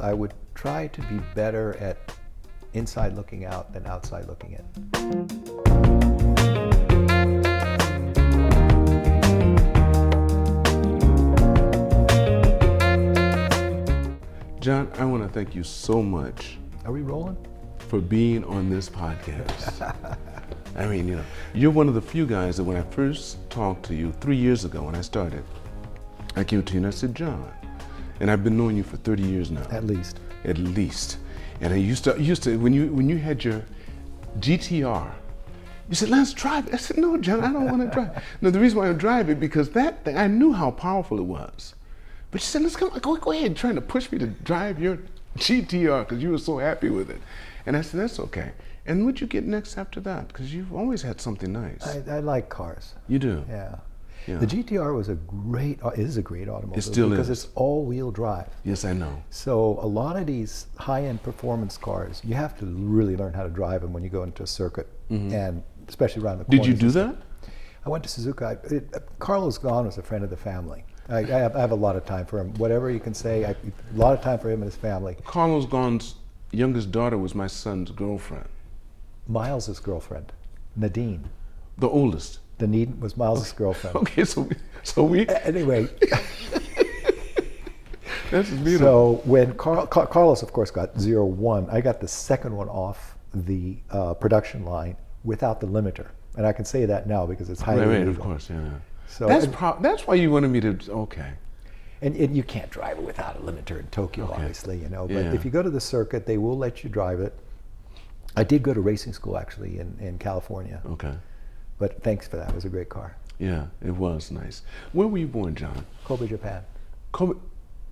I would try to be better at inside looking out than outside looking in. John, I want to thank you so much. Are we rolling? For being on this podcast. I mean, you know, you're one of the few guys that when I first talked to you 3 years ago when I started, I came to you and I said, John, and I've been knowing you for 30 years now. At least. At least. And I used to when you had your GTR, you said, let's drive it. I said, no, John, I don't want to drive. No, the reason why I drive it because that thing, I knew how powerful it was. But you said, let's go ahead, trying to push me to drive your GTR because you were so happy with it. And I said, that's okay. And what'd you get next after that? Because you've always had something nice. I like cars. You do? Yeah. Yeah. The GTR is a great automobile. It still because is. It's all-wheel drive. Yes, I know. So a lot of these high-end performance cars, you have to really learn how to drive them when you go into a circuit, and especially around the corners. Did you do that? I went to Suzuka. Carlos Ghosn was a friend of the family. I have a lot of time for him. Whatever you can say, a lot of time for him and his family. Carlos Ghosn's youngest daughter was my son's girlfriend. Miles' girlfriend, Nadine. The oldest. Nadine was Miles' girlfriend. Okay, so we. Anyway. That's beautiful. So when Carlos, of course, got 01, I got the second one off the production line without the limiter, and I can say that now because it's highly right, illegal. of course, yeah. So that's why you wanted me to. Okay. And you can't drive it without a limiter in Tokyo, obviously, you know. But Yeah. if you go to the circuit, they will let you drive it. I did go to racing school actually in California. Okay. But thanks for that. It was a great car. Yeah, it was nice. Where were you born, John? Kobe, Japan. Kobe.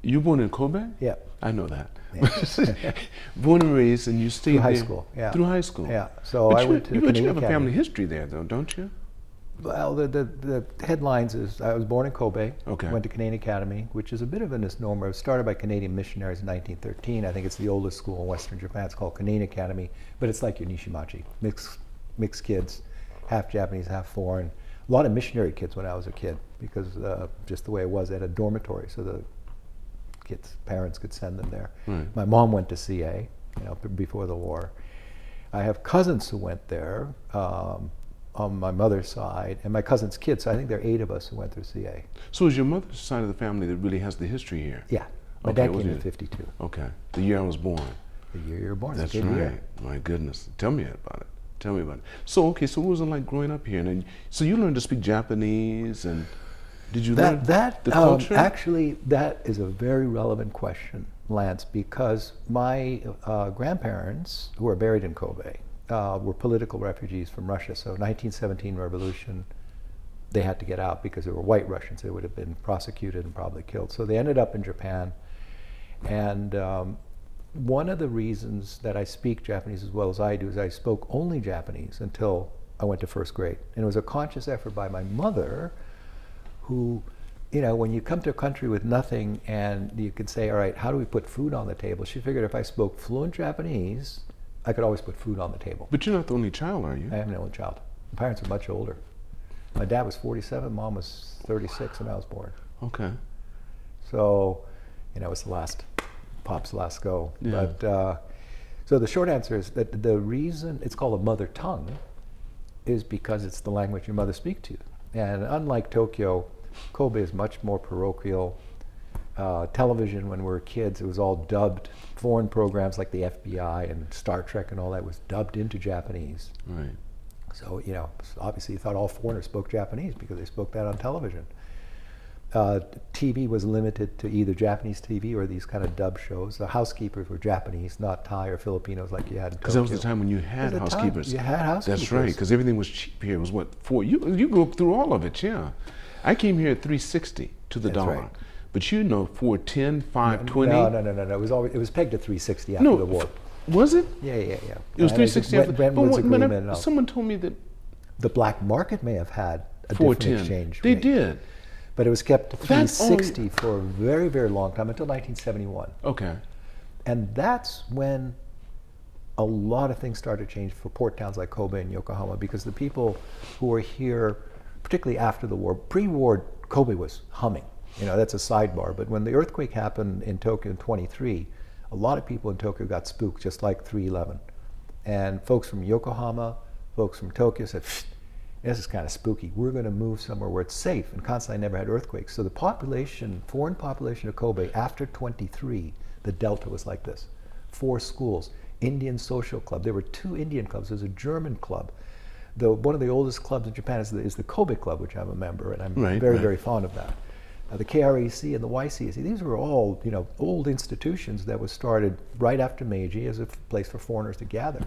You born in Kobe? Yeah. I know that. Yeah. Born and raised, and you stayed Through high there school. Yeah. Through high school. Yeah. So But I went to the but you Canadian have a Academy. family history there, though, don't you? Well, the headlines is I was born in Kobe. Okay. Went to Canadian Academy, which is a bit of a misnomer. It was started by Canadian missionaries in 1913. I think it's the oldest school in Western Japan. It's called Canadian Academy, but it's like your Nishimachi, mixed kids, half Japanese, half foreign. A lot of missionary kids when I was a kid because just the way it was, they had a dormitory, so the kids' parents could send them there. Right. My mom went to CA, you know, before the war. I have cousins who went there. On my mother's side, and my cousin's kids, so I think there are 8 of us who went through CA. So it's your mother's side of the family that really has the history here? Yeah. My Okay, dad what came in year? 52. Okay. The year I was born. The year you were born. That's it's a good right. year. My goodness. Tell me about it. Tell me about it. So, okay, so what was it like growing up here? And so you learned to speak Japanese, and did you learn the culture? Actually, that is a very relevant question, Lance, because my grandparents, who are buried in Kobe, were political refugees from Russia. So 1917 revolution, they had to get out because they were white Russians. They would have been prosecuted and probably killed. So they ended up in Japan. And one of the reasons that I speak Japanese as well as I do is I spoke only Japanese until I went to first grade. And it was a conscious effort by my mother who, you know, when you come to a country with nothing and you could say, all right, how do we put food on the table? She figured if I spoke fluent Japanese, I could always put food on the table. But you're not the only child, are you? I am the only child. My parents are much older. My dad was 47, mom was 36 when I was born. Okay. So, you know, it's Pop's last go. Yeah. But, so the short answer is that the reason it's called a mother tongue is because it's the language your mother speaks to you. And unlike Tokyo, Kobe is much more parochial. Television, when we were kids, it was all dubbed. Foreign programs like the FBI and Star Trek and all that was dubbed into Japanese. Right. So, you know, obviously you thought all foreigners spoke Japanese because they spoke that on television. TV was limited to either Japanese TV or these kind of dub shows. The housekeepers were Japanese, not Thai or Filipinos like you had in Tokyo. Because that was the time when you had housekeepers. You had housekeepers. That's right, because everything was cheap here. It was what, you grew up through all of it, yeah. I came here at $3.60 to the dollar. Right. But you know, $4.10, $5.20. No. It was pegged to $3.60 after the war. Was it? Yeah. It was $3.60 after. Brentwood's agreement. But someone told me that the black market may have had a different exchange They rate. did. But it was kept to $3.60 for a very, very long time, until 1971. Okay. And that's when a lot of things started to change for port towns like Kobe and Yokohama, because the people who were here, particularly after the war, pre-war, Kobe was humming. You know, that's a sidebar. But when the earthquake happened in Tokyo in '23, a lot of people in Tokyo got spooked, just like 3/11. And folks from Yokohama, folks from Tokyo said, this is kind of spooky. We're going to move somewhere where it's safe. And Kansai never had earthquakes. So the population, foreign population of Kobe, after 23, the delta was like this. 4 schools, Indian social club. There were 2 Indian clubs. There's a German club. One of the oldest clubs in Japan is the Kobe Club, which I'm a member, and I'm very fond of that. The KREC and the YCC, these were all old institutions that was started right after Meiji as a place for foreigners to gather.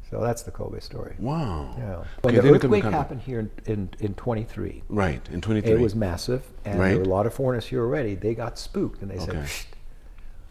So that's the Kobe story. Wow. Yeah. When the earthquake happened here in 23. Right, in 23. It was massive, and there were a lot of foreigners here already. They got spooked, and they said,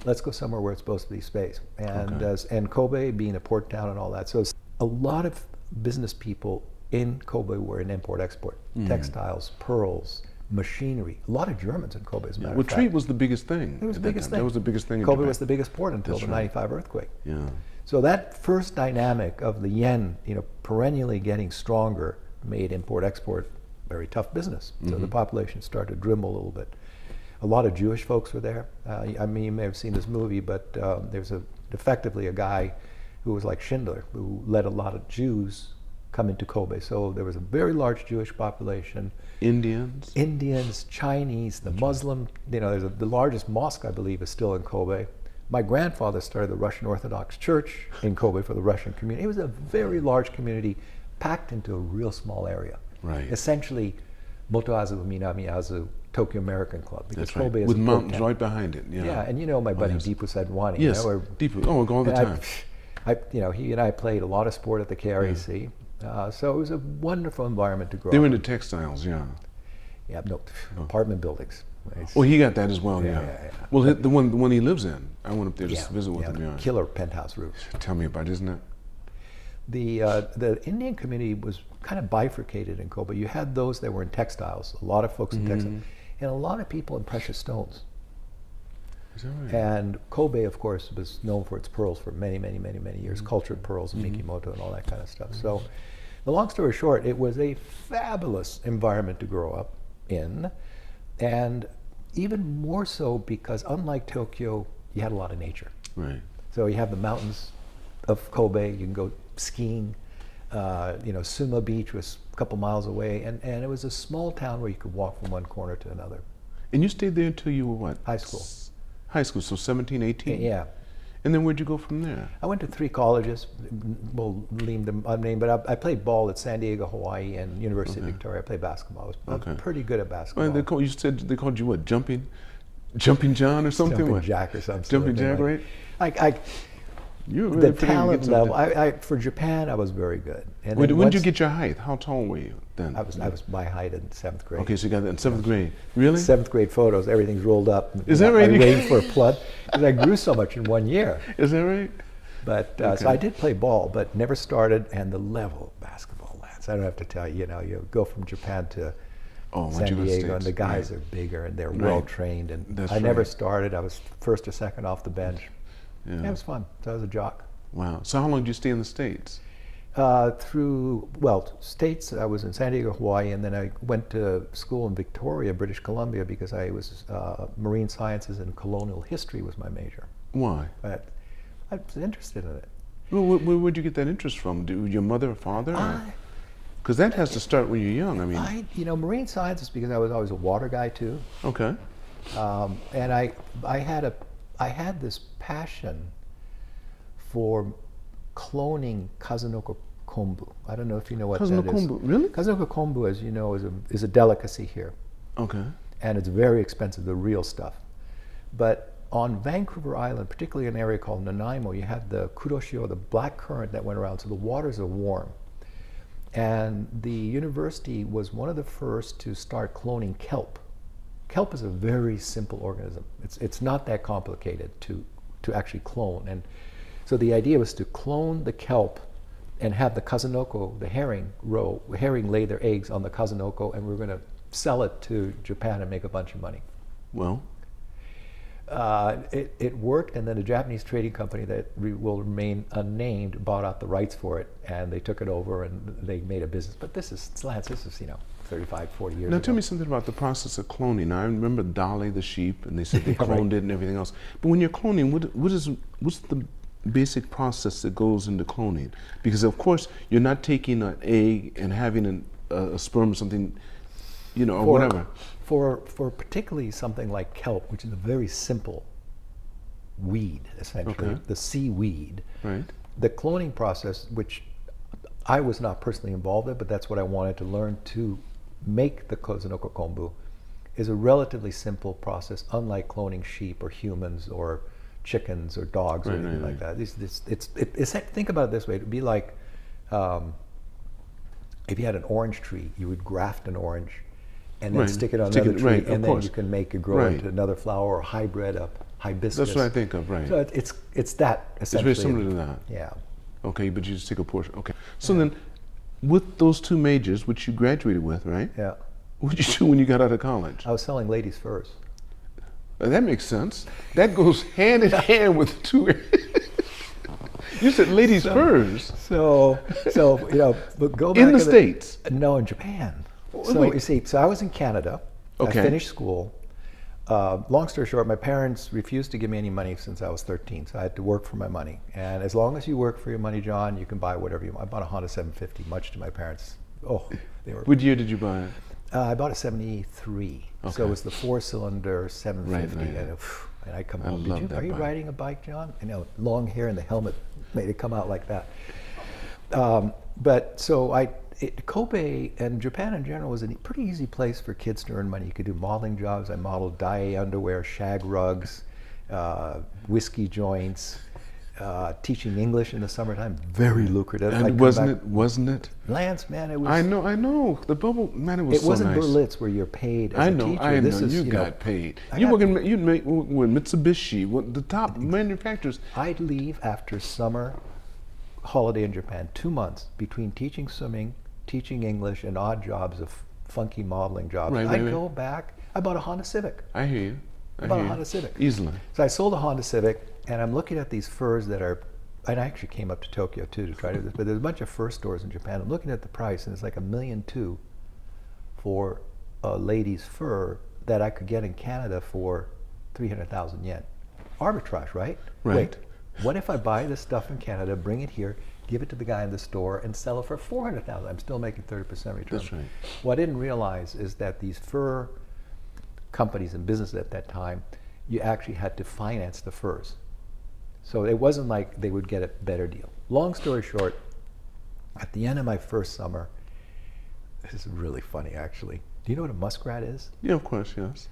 let's go somewhere where it's supposed to be safe. And Kobe being a port town and all that. So a lot of business people in Kobe were in import-export. Textiles, pearls, machinery. A lot of Germans in Kobe, as a matter of fact. Trade was the biggest thing. It was the biggest thing. That was the biggest thing in Kobe Japan. was the biggest port until the 95 earthquake. Yeah. So that first dynamic of the yen, perennially getting stronger, made import-export very tough business. So the population started to dwindle a little bit. A lot of Jewish folks were there. I mean, you may have seen this movie, but there's effectively a guy who was like Schindler, who let a lot of Jews come into Kobe. So there was a very large Jewish population. Indians, Chinese, the Muslim. There's the largest mosque, I believe, is still in Kobe. My grandfather started the Russian Orthodox Church in Kobe for the Russian community. It was a very large community packed into a real small area. Right. Essentially, Motoazu, Minamiazu, Tokyo American Club. Because That's right. Kobe is with a mountains right behind it. Yeah. Yeah, and my buddy Deepu Sadwani. Yes, Deepu. Oh, all the time. He and I played a lot of sport at the KREC. So it was a wonderful environment to grow up. They were into textiles, yeah. Yeah, apartment buildings. Oh, he got that as well, yeah. Well, the one he lives in, I went up there just to visit with him. Yeah, killer penthouse roof. Tell me about it, isn't it? The Indian community was kind of bifurcated in Kobe. You had those that were in textiles, a lot of folks in textiles, and a lot of people in precious stones. Is that right? And Kobe, of course, was known for its pearls for many years, cultured pearls and Mikimoto and all that kind of stuff. So, the long story short, it was a fabulous environment to grow up in, and even more so because unlike Tokyo, you had a lot of nature. Right. So you have the mountains of Kobe, you can go skiing, Suma Beach was a couple miles away, and it was a small town where you could walk from one corner to another. And you stayed there until you were what? High school. High school, so 17, 18? Yeah. And then where'd you go from there? I went to 3 colleges, we'll leave them unnamed, but I played ball at San Diego, Hawaii, and University of Victoria. I played basketball. I was pretty good at basketball. Well, you said they called you what, Jumping John or something? Jumping Jack or something. Jumping Jack, right? You were really the talent level, for Japan, I was very good. And when did you get your height? How tall were you then? I was my height in 7th grade. Okay, so you got that in 7th grade. Really? 7th grade photos, everything's rolled up. Is that right? I'm waiting for a flood, because I grew so much in 1 year. Is that right? But, so I did play ball, but never started, and the level of basketball, Lance, I don't have to tell you, you go from Japan to San Diego, and the guys are bigger, and they're well-trained, and I never started. I was first or second off the bench. Yeah, it was fun. So I was a jock. Wow. So how long did you stay in the States? States, I was in San Diego, Hawaii, and then I went to school in Victoria, British Columbia, because I was marine sciences and colonial history was my major. Why? But I was interested in it. Well, where'd you get that interest from? Your mother or father? Because that has to start when you're young. I mean, marine sciences, because I was always a water guy too. Okay. And I had this passion for cloning kazunoko-konbu. I don't know if you know what that is. Kazunoko-konbu, really? Kazunoko-konbu, as you know, is a delicacy here. Okay. And it's very expensive, the real stuff. But on Vancouver Island, particularly an area called Nanaimo, you had the kuroshio, the black current that went around, so the waters are warm. And the university was one of the first to start cloning kelp. Kelp is a very simple organism. It's not that complicated to actually clone. And so the idea was to clone the kelp and have the kazunoko, the herring lay their eggs on the kazunoko, and we're going to sell it to Japan and make a bunch of money. Well, it worked, and then a Japanese trading company that will remain unnamed bought out the rights for it, and they took it over and they made a business. But this is, Lance, 35, 40 years Now ago. tell me something about the process of cloning. Now, I remember Dolly the sheep, and they said they Yeah, right. cloned it and everything else. But when you're cloning, what's the basic process that goes into cloning? Because of course you're not taking an egg and having a sperm or something, you know, or whatever. For particularly something like kelp, which is a very simple weed, essentially, Okay. the seaweed. Right. The cloning process, which I was not personally involved in, but that's what I wanted to learn to make the kazunoko-konbu, is a relatively simple process, unlike cloning sheep or humans or chickens or dogs or anything like that. Think about it this way: it would be like if you had an orange tree, you would graft an orange and then stick it on another tree, and then you can make it grow into another flower or hybrid of hibiscus. That's what I think of, right? So it's that essentially. It's very similar to that. Yeah. Okay, but you just take a portion. Okay. So then, with those two majors, which you graduated with, right? Yeah. What did you do when you got out of college? I was selling ladies' furs. That makes sense. That goes hand in hand with two. You said ladies' furs. So you know, but go back In the to States? No, in Japan. So Wait. you see, so I was in Canada. Okay. I finished school. Long story short, my parents refused to give me any money since I was 13, so I had to work for my money. And as long as you work for your money, John, you can buy whatever you want. I bought a Honda 750, much to my parents. Oh, they were. What year did you buy it? I bought a 73, so it was the 4-cylinder 750. Right. And I come home. Are you riding a bike, John? I know, long hair and the helmet made it come out like that. But so Kobe and Japan in general was a pretty easy place for kids to earn money. You could do modeling jobs. I modeled dye underwear, shag rugs, whiskey joints, teaching English in the summertime, very lucrative. And wasn't it? Lance, man, it was. I know. The bubble, man, it was so nice. It wasn't Berlitz where you're paid as a teacher. I know. This is, you got paid. You make with Mitsubishi, the top manufacturers. I'd leave after summer holiday in Japan, 2 months between teaching swimming, teaching English, and odd jobs of funky modeling jobs. I'd go back. I bought a Honda Civic. I hear you. I bought a Honda Civic. Easily. So I sold a Honda Civic, and I'm looking at these furs that are, and I actually came up to Tokyo too to try to do this, but there's a bunch of fur stores in Japan. I'm looking at the price, and it's like $1.2 million for a lady's fur that I could get in Canada for 300,000 yen. Arbitrage, right? Right. Wait, what if I buy this stuff in Canada, bring it here, give it to the guy in the store, and sell it for 400,000? I'm still making 30% return. That's right. What I didn't realize is that these fur companies and businesses at that time, you actually had to finance the furs. So it wasn't like they would get a better deal. Long story short, at the end of my first summer, this is really funny actually. Do you know what a muskrat is? Yeah, of course, yes.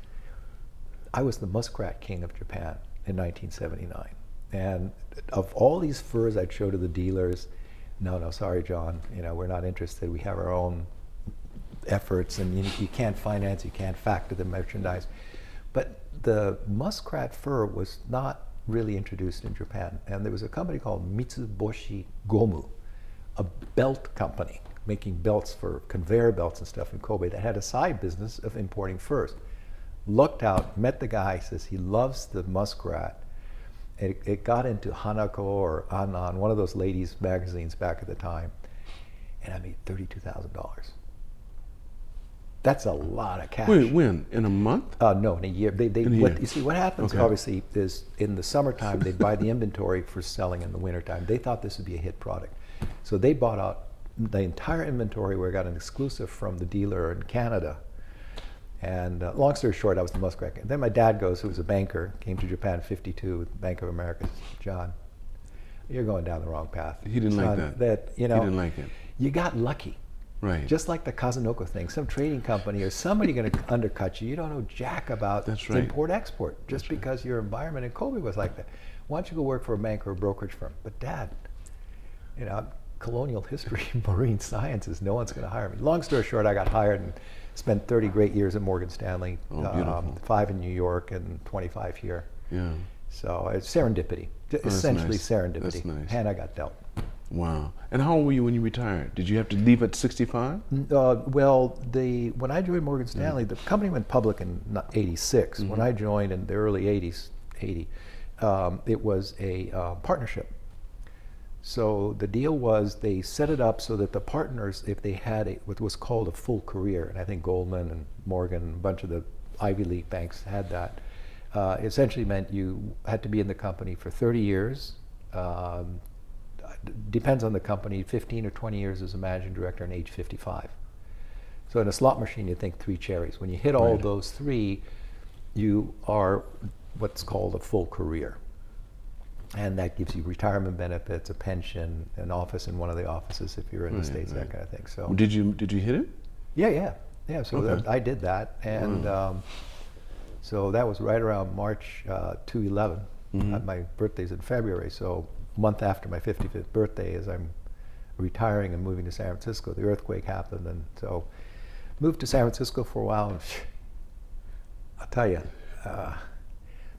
I was the muskrat king of Japan in 1979. And of all these furs I'd show to the dealers, no, sorry, John, we're not interested. We have our own efforts, and you can't finance, you can't factor the merchandise. But the muskrat fur was not really introduced in Japan. And there was a company called Mitsubishi Gomu, a belt company, making belts for conveyor belts and stuff in Kobe, that had a side business of importing furs. Looked out, met the guy, says he loves the muskrat. It got into Hanako or Anan, one of those ladies' magazines back at the time, and I made $32,000. That's a lot of cash. Wait, when? In a month? No, in a year. You see, what happens obviously is in the summertime they buy the inventory for selling in the wintertime. They thought this would be a hit product. So they bought out the entire inventory where I got an exclusive from the dealer in Canada. And long story short, I was the muskrat. Then my dad goes, who was a banker, came to Japan in '52 with Bank of America. John, you're going down the wrong path. He didn't like that. He didn't like it. You got lucky. Right. Just like the Kazunoko thing, some trading company or somebody going to undercut you. You don't know jack about import-export just because your environment in Kobe was like that. Why don't you go work for a bank or a brokerage firm? But Dad, colonial history, marine sciences, no one's going to hire me. Long story short, I got hired and spent 30 great years at Morgan Stanley, 5 in New York and 25 here. Yeah. So it's serendipity, essentially serendipity. That's nice. Hand I got dealt. Wow. And how old were you when you retired? Did you have to leave at 65? Well, when I joined Morgan Stanley, the company went public in '86. When I joined in the early '80s, it was a partnership. So the deal was they set it up so that the partners, if they had what was called a full career, and I think Goldman and Morgan and a bunch of the Ivy League banks had that, essentially meant you had to be in the company for 30 years. Depends on the company, 15 or 20 years as a managing director and age 55. So in a slot machine, you think 3 cherries. When you hit all those 3, you are what's called a full career. And that gives you retirement benefits, a pension, an office in one of the offices if you're in the States, that kind of thing. So did you hit it? Yeah. So I did that, and so that was right around March 2011. My birthday's in February, so a month after my 55th birthday, as I'm retiring and moving to San Francisco, the earthquake happened, and so moved to San Francisco for a while. And I'll tell you.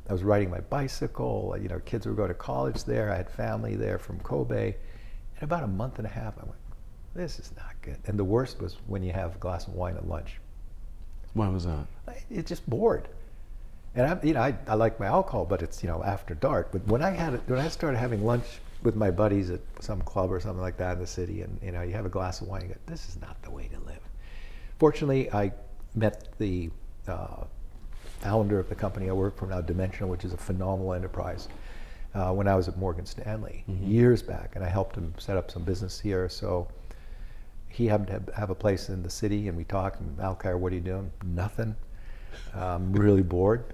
I was riding my bicycle, kids were going to college there, I had family there from Kobe. In about a month and a half, I went, this is not good. And the worst was when you have a glass of wine at lunch. Why was that? It's just bored. And I like my alcohol, but it's, after dark. But when I started having lunch with my buddies at some club or something like that in the city, and you have a glass of wine, you go, this is not the way to live. Fortunately, I met the founder of the company I work for now, Dimensional, which is a phenomenal enterprise, when I was at Morgan Stanley years back, and I helped him set up some business here. So he happened to have a place in the city, and we talked, and Alkire, what are you doing? Nothing. I'm really bored.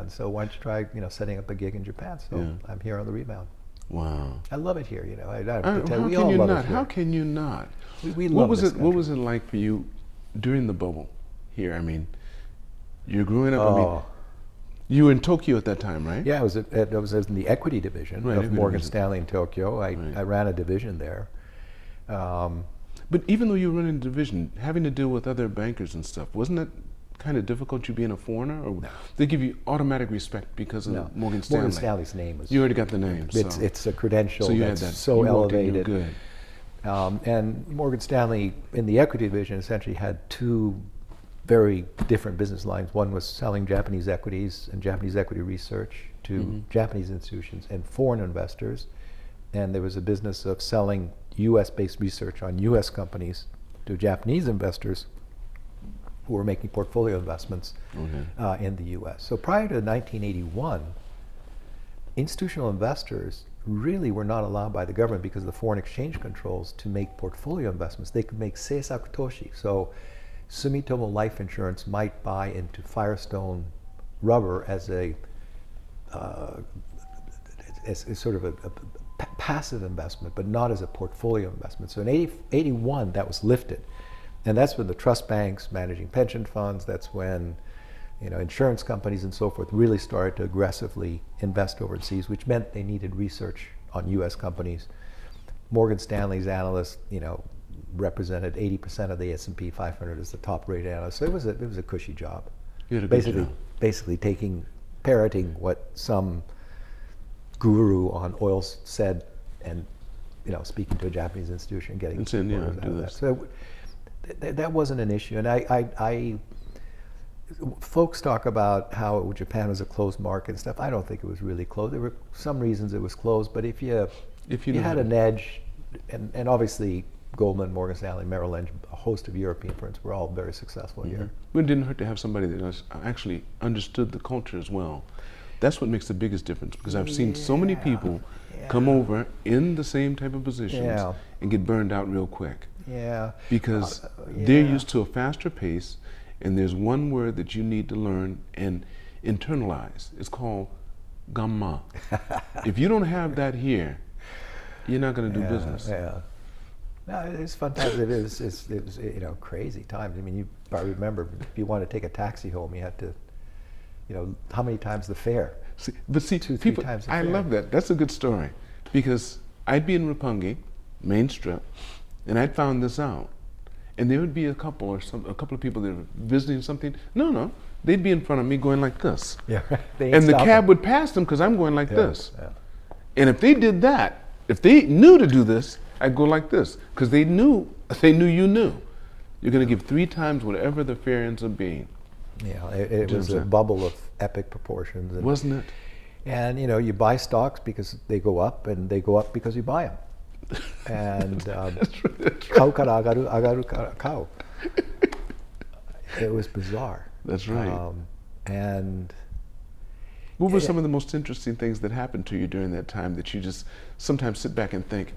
So why don't you try, setting up a gig in Japan? So I'm here on the rebound. Wow. I love it here, I don't How pretend. We can all you love not? it here. How can you not? We love this country. What was it like for you during the bubble here? I mean, you're growing up. You were in Tokyo at that time, right? Yeah, I was in the equity division of Morgan Stanley in Tokyo. I ran a division there. But even though you were running a division, having to deal with other bankers and stuff, wasn't that kind of difficult, you being a foreigner? Or they give you automatic respect because of Morgan Stanley? Morgan Stanley's name was... You already got the name. It's a credential so you that's had that. so elevated. Good. And Morgan Stanley, in the equity division, essentially had 2 very different business lines. One was selling Japanese equities and Japanese equity research to Japanese institutions and foreign investors. And there was a business of selling US-based research on US companies to Japanese investors who were making portfolio investments in the US. So prior to 1981, institutional investors really were not allowed by the government because of the foreign exchange controls to make portfolio investments. They could make seisakutoshi. So Sumitomo Life Insurance might buy into Firestone Rubber as sort of a passive investment, but not as a portfolio investment. So in 81, that was lifted. And that's when the trust banks managing pension funds, that's when insurance companies and so forth really started to aggressively invest overseas, which meant they needed research on US companies. Morgan Stanley's analysts, represented 80% of the S&P 500 as the top rated analyst. So it was a cushy job. You had a good job. Basically parroting what some guru on oil said, and speaking to a Japanese institution, getting orders out of that. So that wasn't an issue. And folks talk about how Japan was a closed market and stuff. I don't think it was really closed. There were some reasons it was closed, but if you had an edge, and obviously Goldman, Morgan Stanley, Merrill Lynch, a host of European firms were all very successful here. But it didn't hurt to have somebody that actually understood the culture as well. That's what makes the biggest difference, because I've seen so many people come over in the same type of positions and get burned out real quick. Yeah. Because they're used to a faster pace, and there's one word that you need to learn and internalize. It's called gamma. If you don't have that here, you're not going to do business. Yeah. No, it's fantastic. It was crazy times. I mean, you probably remember if you wanted to take a taxi home, you had to, how many times the fare? See, 2-3 people, times the I fare. love that. That's a good story, because I'd be in Roppongi, Main Strip, and I'd found this out, and there would be a couple of people that were visiting something. No, they'd be in front of me going like this. Yeah, and the cab would pass them because I'm going like this. Yeah. And if they did that, if they knew to do this, I'd go like this, because they knew you knew. You're going to give 3 times whatever the fare ends up being. Yeah, it was a bubble of epic proportions. Wasn't it? And you buy stocks because they go up, and they go up because you buy them. And That's right. kau kara agaru, agaru kara kau. It was bizarre. That's right. And What were some of the most interesting things that happened to you during that time that you just sometimes sit back and think,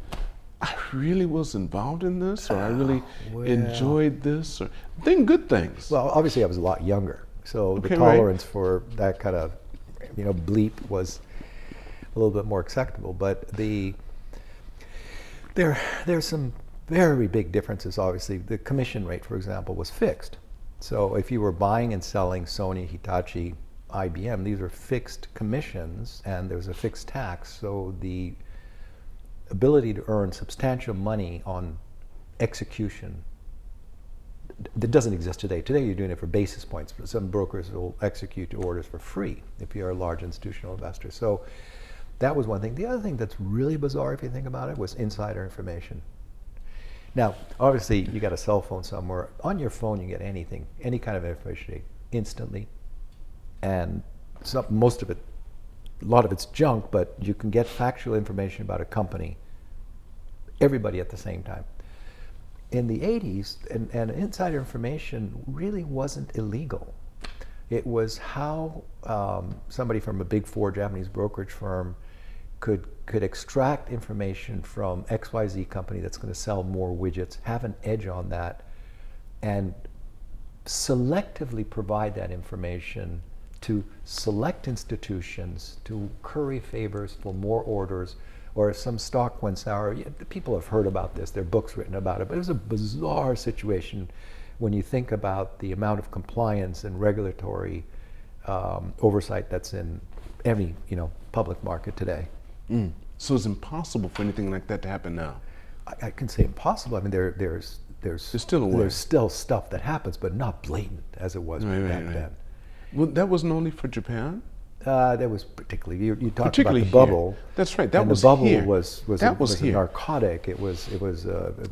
I really was involved in this, or I really enjoyed this, or good things? well, obviously I was a lot younger, so Okay, the right. tolerance for that kind of, bleep was a little bit more acceptable. But there's some very big differences. Obviously, the commission rate, for example, was fixed. So if you were buying and selling Sony, Hitachi, IBM, these are fixed commissions, and there's a fixed tax. So the ability to earn substantial money on execution that doesn't exist today. Today you're doing it for basis points, but some brokers will execute your orders for free if you're a large institutional investor. So that was one thing. The other thing that's really bizarre, if you think about it, was insider information. Now, obviously, you got a cell phone somewhere. On your phone, you get anything, any kind of information instantly. And most of it, a lot of it's junk, but you can get factual information about a company, everybody at the same time. In the 80s, and insider information really wasn't illegal. It was how somebody from a big four Japanese brokerage firm could extract information from XYZ company that's going to sell more widgets, have an edge on that, and selectively provide that information to select institutions to curry favors for more orders. Or if some stock went sour, people have heard about this, there are books written about it, but it was a bizarre situation when you think about the amount of compliance and regulatory oversight that's in every public market today. So it's impossible for anything like that to happen now. I can say impossible. I mean, there's still a way. There's still stuff that happens, but not blatant as it was back then. Well, that wasn't only for Japan? That was particularly, you talked Particularly about the bubble. here. That's right. That and was the bubble here. was a narcotic. It was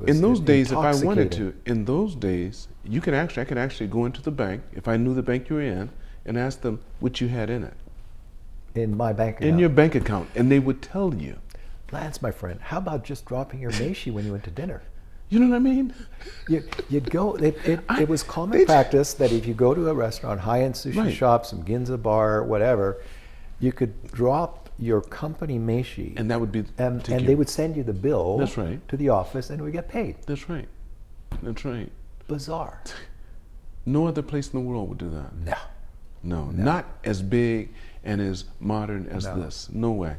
in those days, if I wanted intoxicating. to, in those days, I could actually go into the bank, if I knew the bank you were in, and ask them what you had in it. In my bank account. In your bank account, and they would tell you. Lance, my friend, how about just dropping your meishi when you went to dinner? You know what I mean? You'd go, it was common practice that if you go to a restaurant, high-end sushi shop, some Ginza bar, whatever, you could drop your company meishi. And that would be and they would send you the bill That's right. to the office and we get paid. That's right. That's right. Bizarre. No other place in the world would do that. No. No, not as big and as modern as this. No way.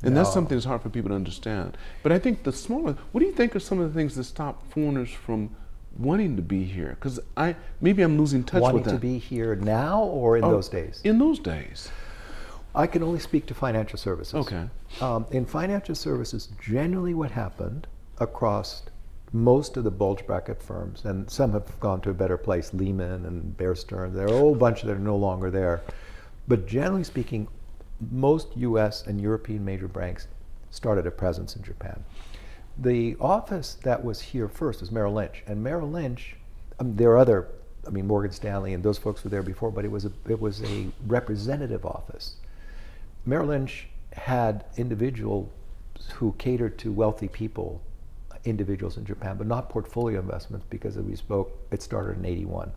And No. that's something that's hard for people to understand. But I think the smaller, what do you think are some of the things that stop foreigners from wanting to be here? Because maybe I'm losing touch Wanting with that. to be here now or in those days? In those days. I can only speak to financial services. Okay. In financial services, generally what happened across most of the bulge bracket firms, and some have gone to a better place, Lehman and Bear Stearns, there are a whole bunch that are no longer there. But generally speaking, most US and European major banks started a presence in Japan. The office that was here first was Merrill Lynch, and Merrill Lynch, there are other, Morgan Stanley and those folks were there before, but it was a representative office. Merrill Lynch had individuals who catered to wealthy people, individuals in Japan, but not portfolio investments because, as we spoke, it started in '81.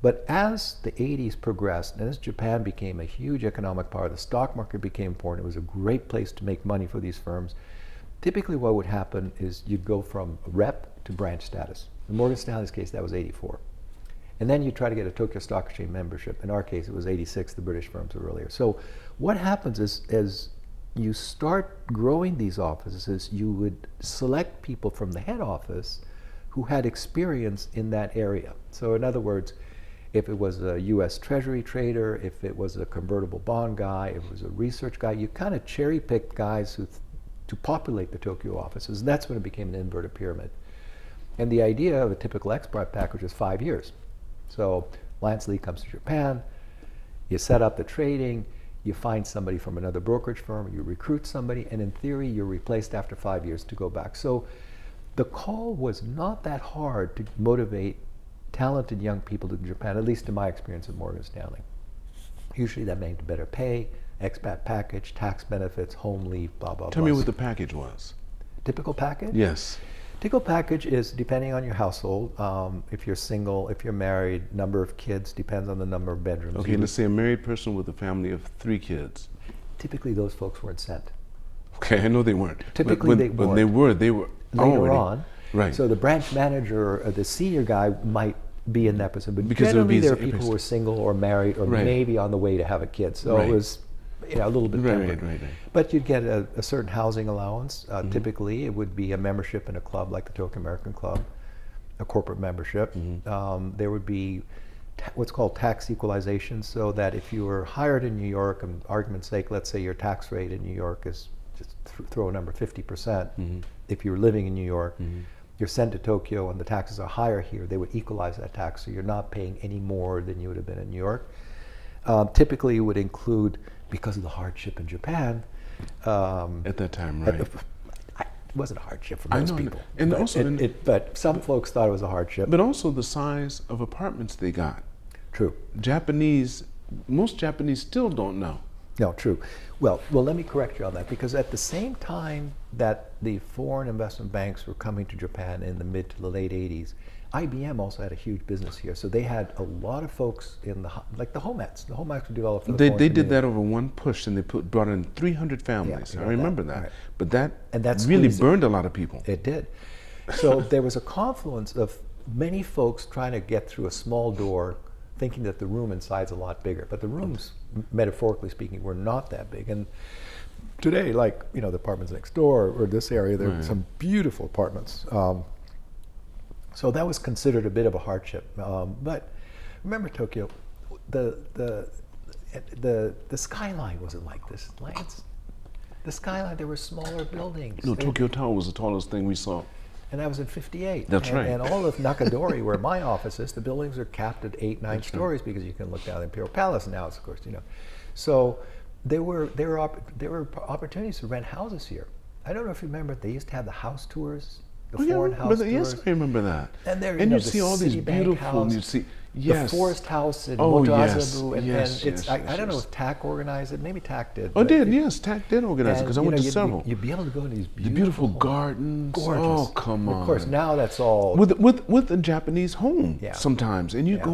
But as the 80s progressed, and as Japan became a huge economic power, the stock market became important, it was a great place to make money for these firms. Typically what would happen is you'd go from rep to branch status. In Morgan Stanley's case, that was 84. And then you try to get a Tokyo Stock Exchange membership. In our case, it was 86, the British firms were earlier. So what happens is, as you start growing these offices, you would select people from the head office who had experience in that area. So in other words, if it was a US Treasury trader, if it was a convertible bond guy, if it was a research guy, you kind of cherry-picked guys to populate the Tokyo offices. And that's when it became an inverted pyramid. And the idea of a typical expat package is 5 years. So Lance Lee comes to Japan, you set up the trading, you find somebody from another brokerage firm, you recruit somebody, and in theory, you're replaced after 5 years to go back. So the call was not that hard to motivate talented young people to Japan, at least in my experience at Morgan Stanley. Usually that meant better pay, expat package, tax benefits, home leave, blah, blah, blah. Tell me what the package was. Typical package? Yes. Typical package is depending on your household. If you're single, if you're married, number of kids depends on the number of bedrooms. Okay, let's say a married person with a family of 3 kids. Typically, those folks weren't sent. Okay, I know they weren't. Typically, when they were later already, on. Right. So the branch manager or the senior guy might be in that position, but Because generally there are people who are single or married or Right. maybe on the way to have a kid. So Right. it was, a little bit tempered. Right. But you'd get a certain housing allowance. Typically, it would be a membership in a club like the Tokyo American Club, a corporate membership. There would be what's called tax equalization, so that if you were hired in New York, and argument's sake, let's say your tax rate in New York is, just throw a number, 50%. If you're living in New York, you're sent to Tokyo and the taxes are higher here, they would equalize that tax, so you're not paying any more than you would have been in New York. Typically, it would include, because of the hardship in Japan. At that time, right. It wasn't a hardship for most people. And but, also, but some folks thought it was a hardship. But also the size of apartments they got. True. Most Japanese still don't know. No, true. Well, let me correct you on that, because at the same time that the foreign investment banks were coming to Japan in the mid to the late 80s, IBM also had a huge business here. So they had a lot of folks in the Homex. The Homex were developed for the They did that over one push, and they brought in 300 families. Yeah, I remember that. Right. But that that's really burned a lot of people. It did. So there was a confluence of many folks trying to get through a small door, thinking that the room inside's a lot bigger. But the rooms, metaphorically speaking, were not that big. And today, like the apartments next door or this area, there are some beautiful apartments. So that was considered a bit of a hardship. But remember Tokyo, the skyline wasn't like this, Lance. The skyline, there were smaller buildings. No, Tokyo Tower was the tallest thing we saw. And that was in '58. That's right. And all of Nakadori, where my office is, the buildings are capped at 8, 9 stories because you can look down the Imperial Palace now, of course, So there were opportunities to rent houses here. I don't know if you remember, they used to have the house tours. Foreign house tours. Yes, I remember that. And you see all these beautiful, house, you see, the Forest House in Motoazabu, and I don't know if TAC organized it, maybe TAC did. Yes, TAC did organize it, because I went to several. You'd be able to go to these beautiful gardens. Gorgeous. Oh, come on. Of course, now that's all. With a Japanese home sometimes, and you go,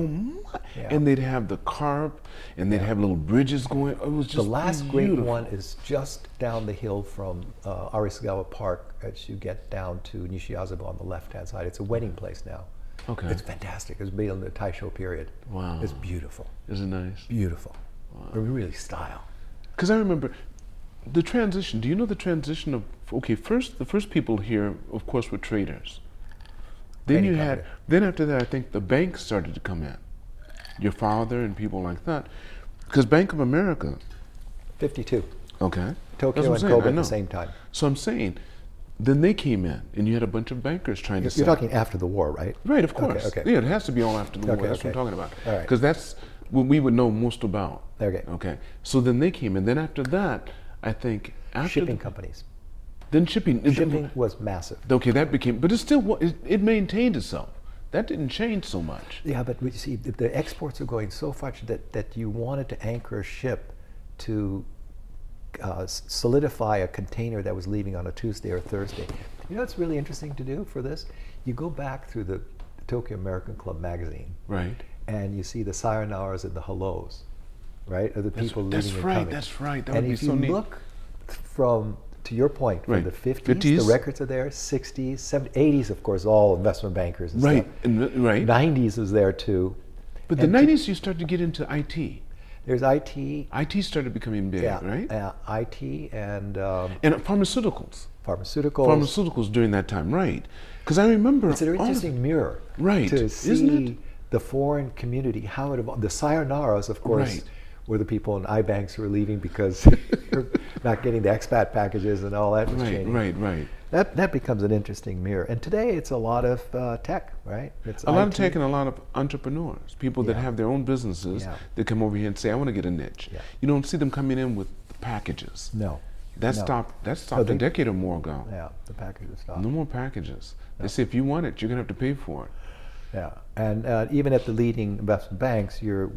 and they'd have the carve, and they'd have little bridges going. It was just the last great one is just down the hill from Arisugawa Park as you get down to Nishiazabu on the left-hand side. It's a wedding place now. Okay. It's fantastic. It was made in the Taisho period. Wow. It's beautiful. Isn't it nice? Beautiful. Wow. Really style. Because I remember the transition. Do you know the transition of, the first people here, of course, were traders. Then then after that, I think the banks started to come in. Your father and people like that. Because Bank of America. 52. Okay. Tokyo and Kobe at the same time. So I'm saying, then they came in, and you had a bunch of bankers trying to sell. You're talking after the war, right? Right, of course. Okay. Yeah, it has to be all after the war. That's what I'm talking about. All right. Because that's what we would know most about. Okay. Okay. So then they came in. Then after that, I think after shipping companies. Then shipping. Shipping was massive. Okay, that became, but it still it maintained itself. That didn't change so much. Yeah, but you see, the exports are going so much that you wanted to anchor a ship to solidify a container that was leaving on a Tuesday or Thursday. You know what's really interesting to do for this? You go back through the Tokyo American Club magazine. Right. And you see the sayonara's and the hellos, right? Of the people leaving and coming. That's right. That and would be if so you neat. look from, to your point, from the 50s, the records are there, 60s, 70s, 80s, of course, all investment bankers and stuff. Right. 90s is there too. But the 90s, you start to get into IT. There's IT. IT started becoming big, right? IT and pharmaceuticals. Pharmaceuticals during that time, right? Because I remember it's an interesting mirror, right? To see the foreign community, how it evolved. The sayonara's, of course, were the people in iBanks who were leaving because you're not getting the expat packages and all that was changing. Right. That becomes an interesting mirror. And today it's a lot of tech, right? It's a lot of tech and a lot of entrepreneurs, people that have their own businesses that come over here and say, I want to get a niche. Yeah. You don't see them coming in with the packages. No. That stopped a decade or more ago. Yeah, the packages stopped. No more packages. They say if you want it, you're going to have to pay for it. Yeah, and even at the leading investment banks, you're,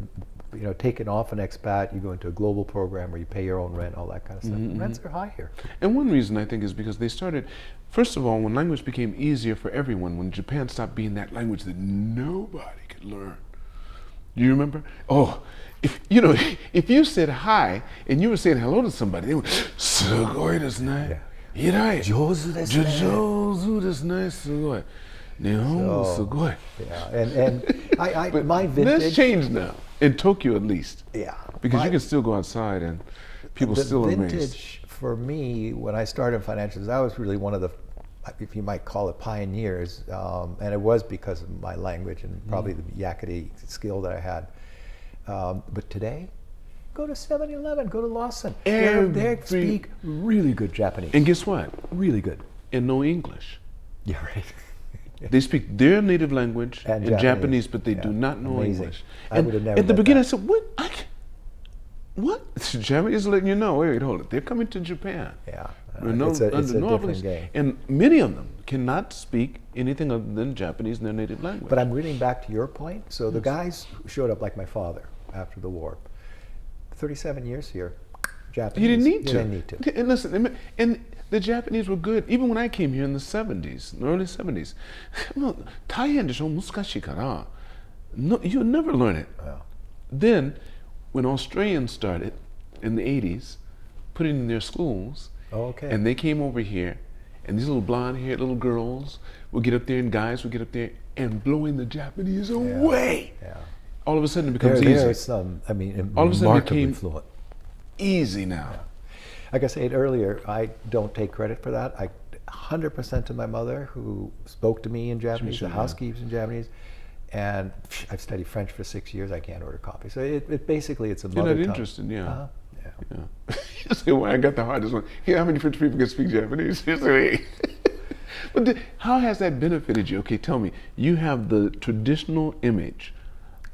taking off an expat, you go into a global program where you pay your own rent, all that kind of stuff. Mm-hmm. Rents are high here. And one reason I think is because they started, first of all, when language became easier for everyone, when Japan stopped being that language that nobody could learn. Do you remember? Oh, if you said hi and you were saying hello to somebody, they went, "Sugoi desu ne." Irai. Jouzu desu ne. Jouzu desu ne. Sugoi. Nihongo sugoi. Yeah, and my vintage. That's changed now, in Tokyo at least. Yeah. Because you can still go outside and people still amazed. The vintage for me, when I started in financials, I was really one of the, if you might call it, pioneers, and it was because of my language and probably the yakety skill that I had. But today, go to 7-Eleven, go to Lawson. They speak really good Japanese. And guess what? Really good. And no English. Yeah, right. They speak their native language and Japanese, but they do not know English. I would have never. At the beginning, I said, "What? What?" Japanese is letting you know. Wait, hold it. They're coming to Japan. Yeah, it's a different game. And many of them cannot speak anything other than Japanese in their native language. But I'm reading back to your point. So the guys who showed up, like my father, after the war, 37 years here, Japanese. He didn't need to. He didn't need to. And listen, and the Japanese were good. Even when I came here in the 70s, in the early 70s, taihen desho, musukashi kara. No, you'll never learn it. Yeah. Then, when Australians started in the 80s, putting in their schools, and they came over here, and these little blonde-haired little girls would get up there, and guys would get up there, and blowing the Japanese away. Yeah. All of a sudden, it becomes easy. There are some, all of a sudden, it remarkably became fluent. Easy now. Yeah. Like I said earlier, I don't take credit for that. 100% to my mother, who spoke to me in Japanese, the housekeepers in Japanese, and I've studied French for 6 years. I can't order coffee, so it basically it's a mother tongue. You're not interested, yeah. Yeah. You say, "Well, I got the hardest one." Yeah, how many French people can speak Japanese? But how has that benefited you? Okay, tell me. You have the traditional image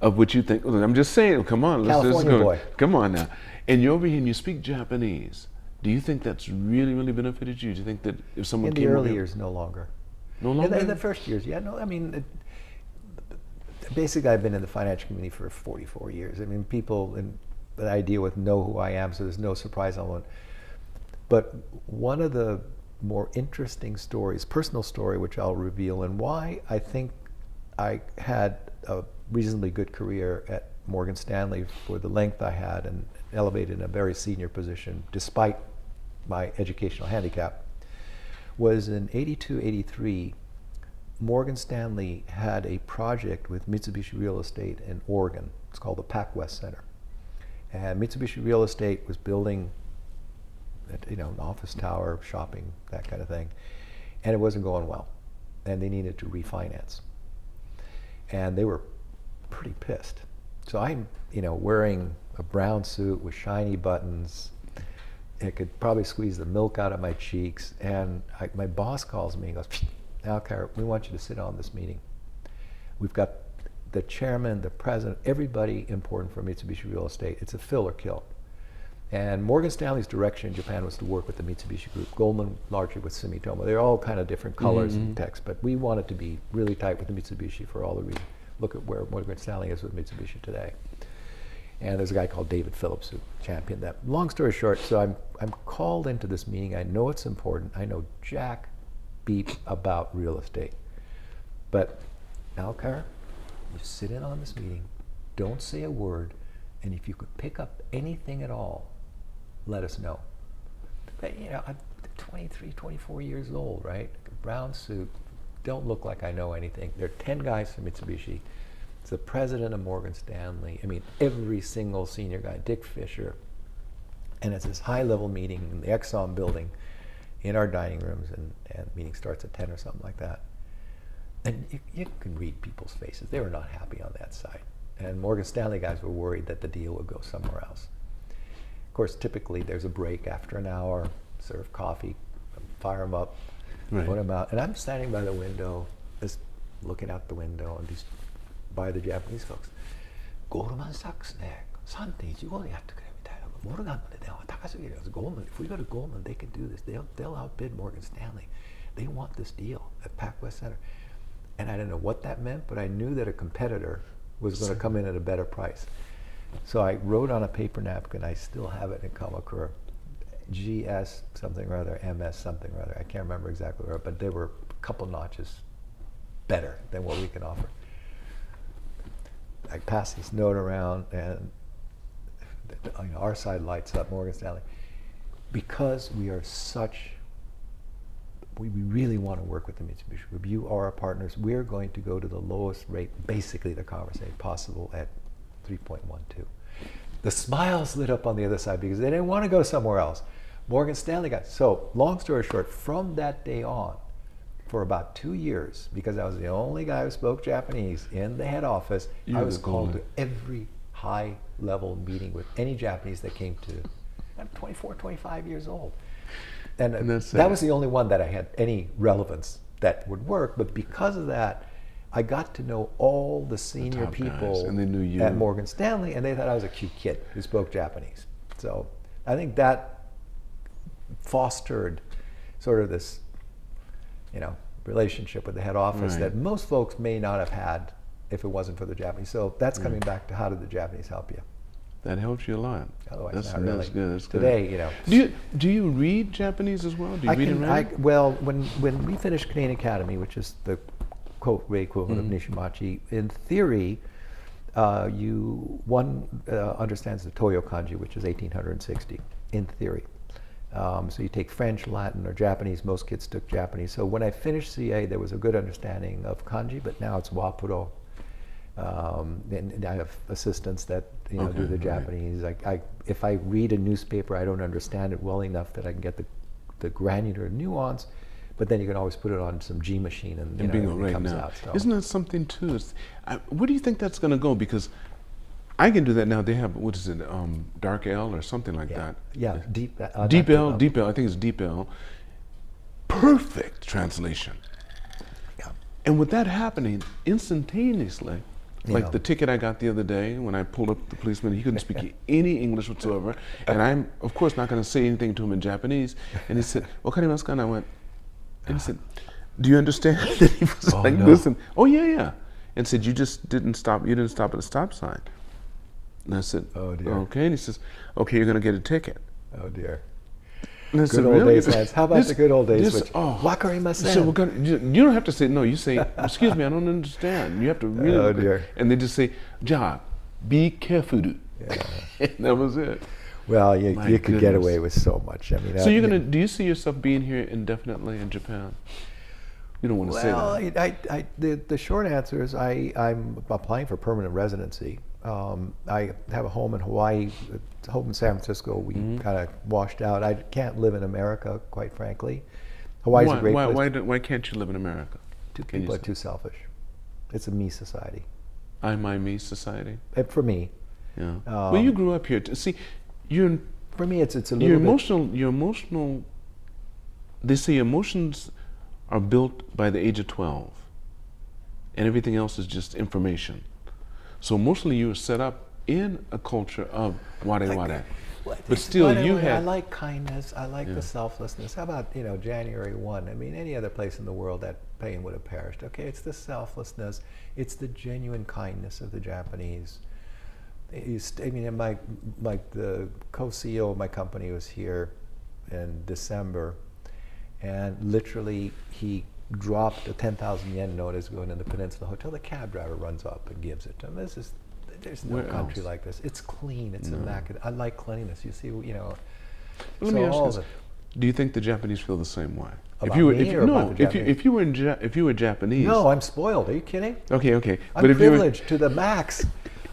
of what you think. I'm just saying. Come on, let's go. Boy. Come on now. And you're over here and you speak Japanese. Do you think that's really, really benefited you? Do you think that if someone came in the over early here, years, no longer. No longer? In the first years, yeah. No, basically, I've been in the financial community for 44 years. People that I deal with know who I am, so there's no surprise element. But one of the more interesting stories, personal story, which I'll reveal, and why I think I had a reasonably good career at Morgan Stanley for the length I had and elevated in a very senior position despite my educational handicap, was in 82, 83, Morgan Stanley had a project with Mitsubishi Real Estate in Oregon. It's called the Pac West Center. And Mitsubishi Real Estate was building an office tower, shopping, that kind of thing. And it wasn't going well. And they needed to refinance. And they were pretty pissed. So I'm, wearing a brown suit with shiny buttons. It could probably squeeze the milk out of my cheeks. And my boss calls me and goes, "Alkire, we want you to sit on this meeting. We've got the chairman, the president, everybody important for Mitsubishi Real Estate. It's a fill or kill." And Morgan Stanley's direction in Japan was to work with the Mitsubishi Group, Goldman largely with Sumitomo. They're all kind of different colors and text, but we wanted to be really tight with the Mitsubishi for all the reasons. Look at where Morgan Stanley is with Mitsubishi today. And there's a guy called David Phillips who championed that. Long story short, so I'm called into this meeting. I know it's important. I know jack beep about real estate. But Alkire, you sit in on this meeting, don't say a word, and if you could pick up anything at all, let us know. But I'm 23, 24 years old, right? Brown suit, don't look like I know anything. There are 10 guys from Mitsubishi. It's the president of Morgan Stanley. Every single senior guy, Dick Fisher. And it's this high-level meeting in the Exxon building in our dining rooms, and the meeting starts at 10 or something like that. And you can read people's faces. They were not happy on that side. And Morgan Stanley guys were worried that the deal would go somewhere else. Of course, typically there's a break after an hour, serve coffee, fire them up, put them out. And I'm standing by the window, just looking out the window, and by the Japanese folks. Goldman Sachs ね、3.15 でやってくれみたいな。モルガンの値段は高すぎるよ。Goldman, if we go to Goldman, they can do this. They'll outbid Morgan Stanley. They want this deal at Pac West Center. And I didn't know what that meant, but I knew that a competitor was going to come in at a better price. So I wrote on a paper napkin, I still have it in Kamakura, GS something or other, MS something or other. I can't remember exactly where, but they were a couple notches better than what we can offer. I pass this note around, and our side lights up, Morgan Stanley. Because we are such, we really want to work with the Mitsubishi Group. You are our partners. We're going to go to the lowest rate, basically the conversation possible, at 3.12. The smiles lit up on the other side because they didn't want to go somewhere else. Morgan Stanley got, so long story short, from that day on, for about 2 years, because I was the only guy who spoke Japanese in the head office, I was called to every high-level meeting with any Japanese that came to. I'm 24, 25 years old. And that was the only one that I had any relevance that would work, but because of that, I got to know all the senior people and they knew you. At Morgan Stanley, and they thought I was a cute kid who spoke Japanese. So I think that fostered sort of this, relationship with the head office that most folks may not have had if it wasn't for the Japanese. So that's coming back to how did the Japanese help you? That helps you a lot. Otherwise, that's not really. That's good. That's good. Today, Do you read Japanese as well? Do you read and write? Well, when we finished Canadian Academy, which is the quote equivalent of Nishimachi, in theory, one understands the Toyo kanji, which is 1860, in theory. So you take French, Latin, or Japanese. Most kids took Japanese. So when I finished CA, there was a good understanding of kanji, but now it's Wapuro. And I have assistants that do the Japanese. If I read a newspaper, I don't understand it well enough that I can get the granular nuance, but then you can always put it on some G machine and it comes out. So. Isn't that something too? Where do you think that's going to go? Because I can do that now. They have, what is it, dark L or something like that? Yeah, deep L. Deep L, I think it's deep L. Perfect translation. Yeah. And with that happening instantaneously, like the ticket I got the other day when I pulled up the policeman, he couldn't speak any English whatsoever. And I'm, of course, not going to say anything to him in Japanese. And he said, "Wakarimasu ka?" And I went, and he said, "Do you understand?" And he was listen, "Oh, yeah." And said, you didn't stop at a stop sign. And I said, "Oh, dear." Okay. And he says, "Okay, you're going to get a ticket." Oh, dear. And I good said, old really? days, lads. How about the good old days? Wakarimasen. So you don't have to say, no, you say, "Excuse me, I don't understand." You have to really. Oh, dear. And they just say, "Ja, be careful." Yeah. And that was it. Well, you could get away with so much. I mean, so do you see yourself being here indefinitely in Japan? You don't want to say that. Well, the short answer is I'm applying for permanent residency. I have a home in Hawaii, a home in San Francisco. We kind of washed out. I can't live in America, quite frankly. Hawaii's a great place. Why can't you live in America? People are too selfish. It's a me society. My me society? For me. Yeah. Well, you grew up here. See, for me, it's a little bit. Your emotional. They say emotions are built by the age of 12, and everything else is just information. So emotionally, you were set up in a culture of ware. But still, I like kindness. I like the selflessness. How about January 1? I mean, any other place in the world that pain would have perished. Okay, it's the selflessness. It's the genuine kindness of the Japanese. The co-CEO of my company was here in December, and literally he dropped a 10,000 yen note as going in the Peninsula Hotel. The cab driver runs up and gives it to him. There's no country like this. It's clean. It's immaculate. I like cleanliness. You see, Let me ask this: do you think the Japanese feel the same way? If you were Japanese. No, I'm spoiled. Are you kidding? Okay. I'm privileged to the max.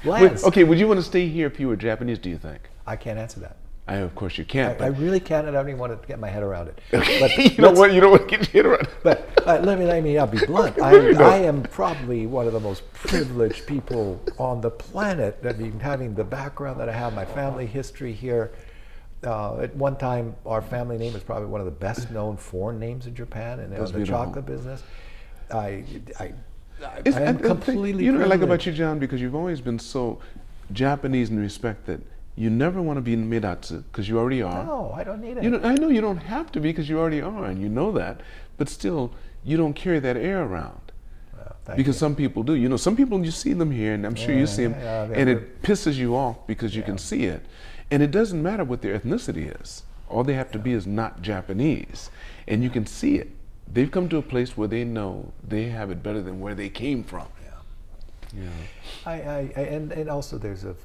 Okay, would you want to stay here if you were Japanese, do you think? I can't answer that. Of course you can't. I really can't, and I don't even want to get my head around it. Okay. But you don't want to get your head around it. But I'll be blunt. I am probably one of the most privileged people on the planet. I mean, having the background that I have, my family history here. At one time, our family name is probably one of the best known foreign names in Japan, and in the chocolate business. I am completely privileged. You know what I like about you, John, because you've always been so Japanese in the respect that you never want to be in Miratsu, because you already are. No, I don't need it. I know you don't have to be, because you already are, and you know that. But still, you don't carry that air around. Thank Because you. some people do. You know, some people, you see them here, and I'm sure you see them, and it pisses you off because you can see it. And it doesn't matter what their ethnicity is. All they have to be is not Japanese. And you can see it. They've come to a place where they know they have it better than where they came from. And also there's a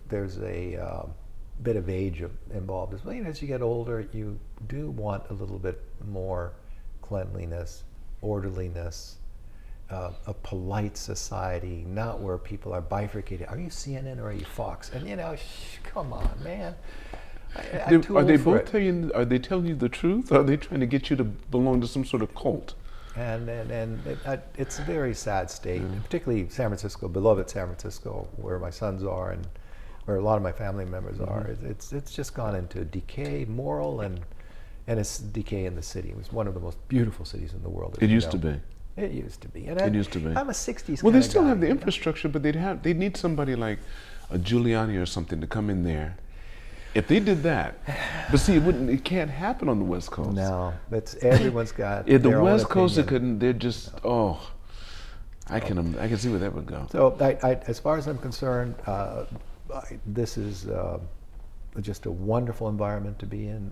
bit of age involved as well. You know, as you get older, you do want a little bit more cleanliness, orderliness, a polite society, not where people are bifurcated. Are you CNN or are you Fox? And you know, come on, man. Are they both telling? Are they telling you the truth? Or are they trying to get you to belong to some sort of cult? And it's a very sad state, particularly San Francisco, beloved San Francisco, where my sons are and where a lot of my family members are. It's just gone into decay, moral, and it's decay in the city. It was one of the most beautiful cities in the world. It used to be. It used to be. And it used to be. I'm a 60s Well, kind they still of guy, have the infrastructure, but they'd need somebody like a Giuliani or something to come in there. If they did that, but see, it can't happen on the West Coast. No, everyone's got the their West own Coast, opinion. they're just, I can see where that would go. So as far as I'm concerned, this is just a wonderful environment to be in.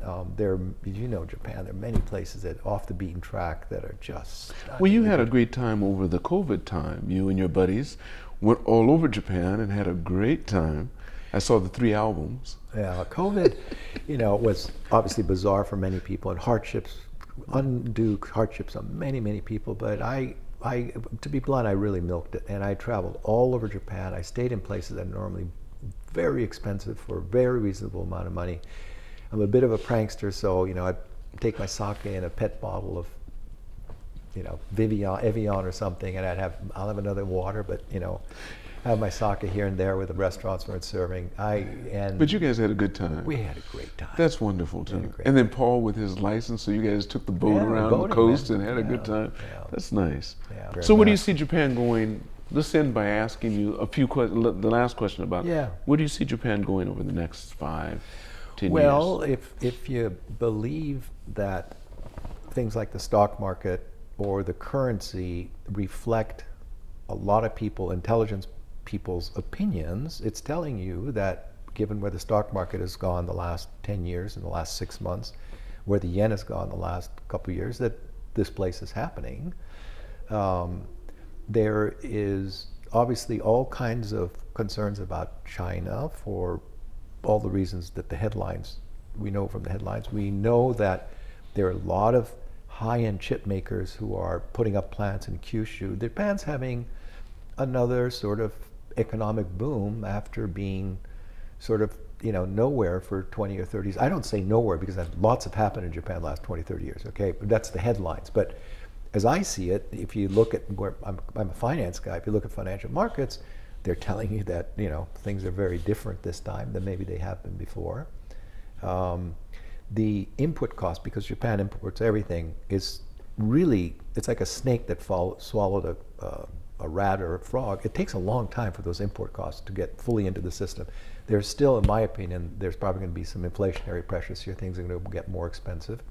You know, Japan, there are many places that off the beaten track that are just stunning. Well, you had a great time over the COVID time. You and your buddies went all over Japan and had a great time. I saw the 3 albums. Yeah, COVID, you know, was obviously bizarre for many people and undue hardships on many, many people. But to be blunt, I really milked it. And I traveled all over Japan. I stayed in places that are normally very expensive for a very reasonable amount of money. I'm a bit of a prankster, so, you know, I take my sake in a pet bottle of, you know, Evian or something, and I'll have another water, but, you know, I have my sake here and there with the restaurants where it's serving. But you guys had a good time. We had a great time. That's wonderful too. And then Paul with his license, so you guys took the boat around the coast and had a good time. Yeah. That's nice. Yeah. So where do you see Japan going? Let's end by asking you a few questions. The last question about where do you see Japan going over the next 5, 10 years? Well, if you believe that things like the stock market or the currency reflect a lot of people's opinions, it's telling you that given where the stock market has gone the last 10 years and the last 6 months, where the yen has gone the last couple of years, that this place is happening. There is obviously all kinds of concerns about China for all the reasons that we know from the headlines. We know that there are a lot of high-end chip makers who are putting up plants in Kyushu. Japan's having another sort of economic boom after being sort of, you know, nowhere for 20 or 30 years. I don't say nowhere because lots have happened in Japan the last 20, 30 years, okay? But that's the headlines. But as I see it, if you look at where I'm a finance guy, if you look at financial markets, they're telling you that, you know, things are very different this time than maybe they have been before. The input cost, because Japan imports everything, is really, it's like a snake that swallowed a rat or a frog. It takes a long time for those import costs to get fully into the system. There's still, in my opinion, there's probably going to be some inflationary pressures here. Things are going to get more expensive.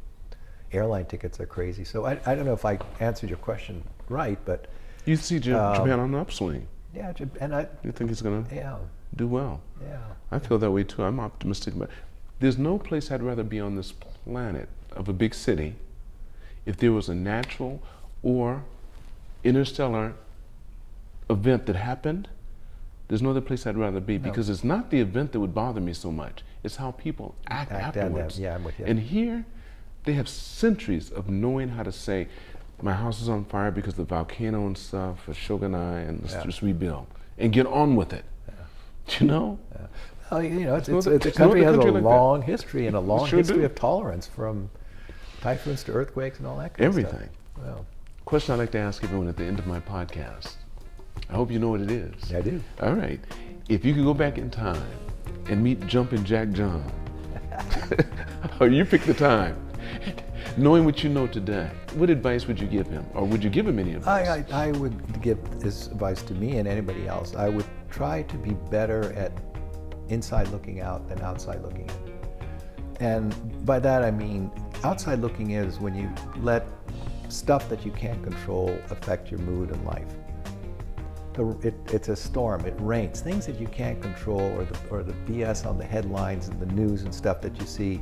Airline tickets are crazy. So I don't know if I answered your question right, but you see Japan on the upswing. Yeah, you think it's going to do well? Yeah. I feel that way too. I'm optimistic about it. There's no place I'd rather be on this planet of a big city if there was a natural or interstellar event that happened. There's no other place I'd rather be because it's not the event that would bother me so much. It's how people act afterwards. Yeah, I'm with you. And here, they have centuries of knowing how to say, my house is on fire because the volcano and stuff, the shogunai, and let's just rebuild and get on with it. You know? Well, you know, it's a country that has a long history and a long history of tolerance, from typhoons to earthquakes and all that kind of stuff. Everything. Well, question I like to ask everyone at the end of my podcast. I hope you know what it is. I do. All right. If you could go back in time and meet Jumpin' Jack John, or you pick the time, knowing what you know today, what advice would you give him? Or would you give him any advice? I would give this advice to me and anybody else. I would try to be better at inside looking out than outside looking in. And by that I mean, outside looking in is when you let stuff that you can't control affect your mood in life. It's a storm. It rains. Things that you can't control, or the BS on the headlines and the news and stuff that you see,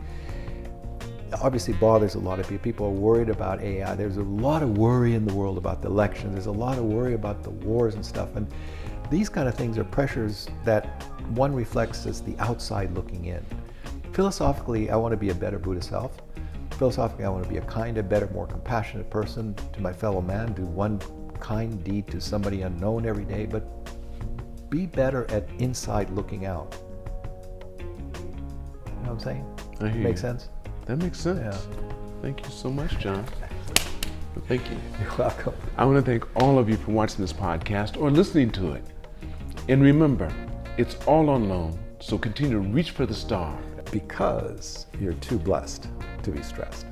obviously bothers a lot of people. People are worried about AI. There's a lot of worry in the world about the elections. There's a lot of worry about the wars and stuff. And these kind of things are pressures that one reflects as the outside looking in. Philosophically, I want to be a better Buddha self. Philosophically, I want to be a kinder, better, more compassionate person to my fellow man, do one kind deed to somebody unknown every day, but be better at inside looking out. You know what I'm saying? I hear Make you. sense? That makes sense. Yeah. Thank you so much, John. Thank you. You're welcome. I want to thank all of you for watching this podcast or listening to it. And remember, it's all on loan, so continue to reach for the star. Because you're too blessed to be stressed.